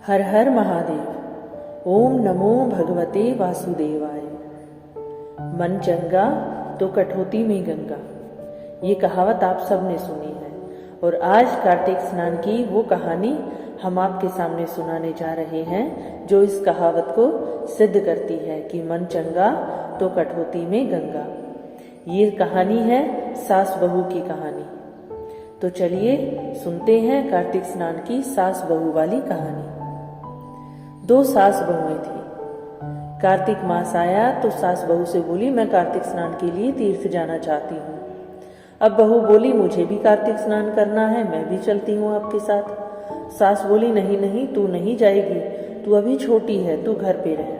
हर हर महादेव। ओम नमो भगवते वासुदेवाय। मन चंगा तो कठौती में गंगा, ये कहावत आप सबने सुनी है। और आज कार्तिक स्नान की वो कहानी हम आपके सामने सुनाने जा रहे हैं जो इस कहावत को सिद्ध करती है कि मन चंगा तो कठौती में गंगा। ये कहानी है सास बहू की कहानी। तो चलिए सुनते हैं कार्तिक स्नान की सास बहू वाली कहानी। दो सास बहुएं थी। कार्तिक मास आया तो सास बहू से बोली, मैं कार्तिक स्नान के लिए तीर्थ जाना चाहती हूँ। अब बहू बोली, मुझे भी कार्तिक स्नान करना है, मैं भी चलती हूँ आपके साथ। सास बोली, नहीं नहीं, तू नहीं जाएगी, तू अभी छोटी है, तू घर पे रह,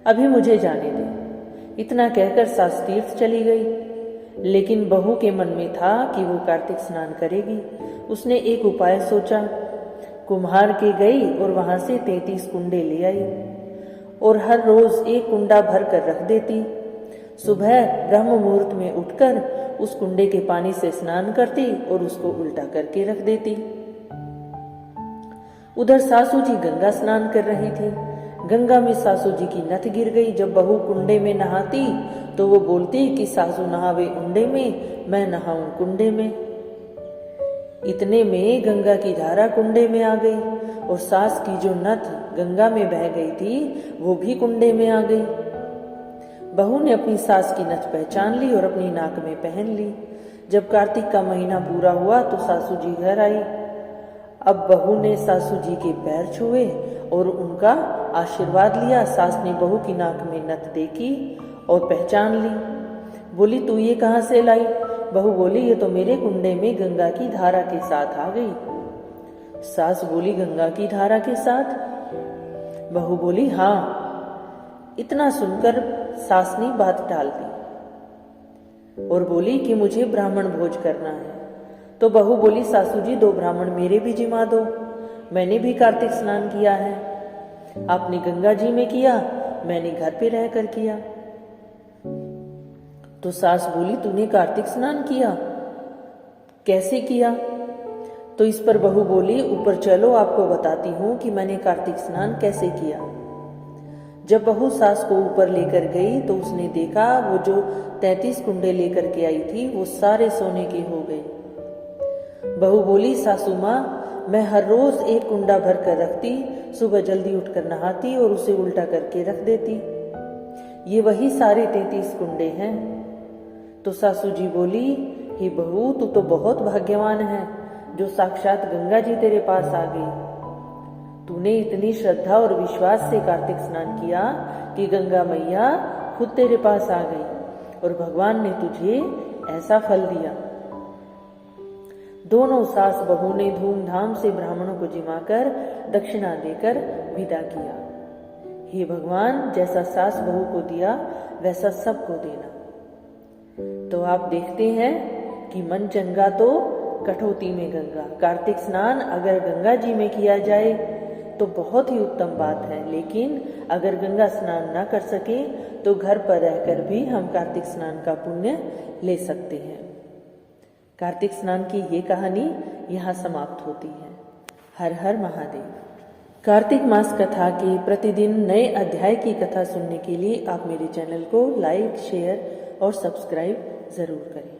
अभी मुझे जाने दे। इतना कहकर सास तीर्थ चली गई। लेकिन बहू के मन में था कि वो कार्तिक स्नान करेगी। उसने एक उपाय सोचा। कुम्हार के गई और वहां से 33 कुंडे ले आई और हर रोज एक कुंडा भर कर रख देती। सुबह ब्रह्म मुहूर्त में उठकर उस कुंडे के पानी से स्नान करती और उसको उल्टा करके रख देती। उधर सासू जी गंगा स्नान कर रही थी। गंगा में सासू जी की नथ गिर गई। जब बहू कुंडे में नहाती तो वो बोलती कि सासू नहावे उंडे में, मैं नहाऊं कुंडे में। इतने में गंगा की धारा कुंडे में आ गई और सास की जो नथ गंगा में बह गई थी वो भी कुंडे में आ गई। बहू ने अपनी सास की नथ पहचान ली और अपनी नाक में पहन ली। जब कार्तिक का महीना पूरा हुआ तो सासू जी घर आई। अब बहू ने सासू जी के पैर छुए और उनका आशीर्वाद लिया। सास ने बहू की नाक में नथ देखी और पहचान ली। बोली, तू ये कहाँ से लाई? बहू बोली, ये तो मेरे कुंडे में गंगा की धारा के साथ आ गई। सास बोली, गंगा की धारा के साथ? बहू बोली, हाँ। इतना सुनकर सास ने बात टाल दी और बोली कि मुझे ब्राह्मण भोज करना है। तो बहू बोली, सासू जी 2 ब्राह्मण मेरे भी जिमा दो, मैंने भी कार्तिक स्नान किया है। आपने गंगा जी में किया, मैंने घर पे रहकर किया। तो सास बोली, तूने कार्तिक स्नान किया? कैसे किया? तो इस पर बहू बोली, ऊपर चलो आपको बताती हूँ कि मैंने कार्तिक स्नान कैसे किया। जब बहू सास को ऊपर लेकर गई तो उसने देखा वो जो 33 कुंडे लेकर के आई थी वो सारे सोने के हो गए। बहू बोली, सासू माँ, मैं हर रोज एक कुंडा भर कर रखती, सुबह जल्दी उठकर नहाती और उसे उल्टा करके रख देती। ये वही सारे 33 कुंडे हैं। तो सासू जी बोली, हे बहू, तू तो बहुत भाग्यवान है जो साक्षात गंगा जी तेरे पास आ गई। तूने इतनी श्रद्धा और विश्वास से कार्तिक स्नान किया कि गंगा मैया खुद तेरे पास आ गई और भगवान ने तुझे ऐसा फल दिया। दोनों सास बहू ने धूमधाम से ब्राह्मणों को जिमाकर दक्षिणा देकर विदा किया। हे भगवान, जैसा सास बहू को दिया वैसा सबको देना। तो आप देखते हैं कि मन चंगा तो कठौती में गंगा। कार्तिक स्नान अगर गंगा जी में किया जाए तो बहुत ही उत्तम बात है, लेकिन अगर गंगा स्नान ना कर सके तो घर पर रहकर भी हम कार्तिक स्नान का पुण्य ले सकते हैं। कार्तिक स्नान की ये कहानी यहाँ समाप्त होती है। हर हर महादेव। कार्तिक मास कथा के प्रतिदिन नए अध्याय की कथा सुनने के लिए आप मेरे चैनल को लाइक, शेयर और सब्सक्राइब जरूर करें।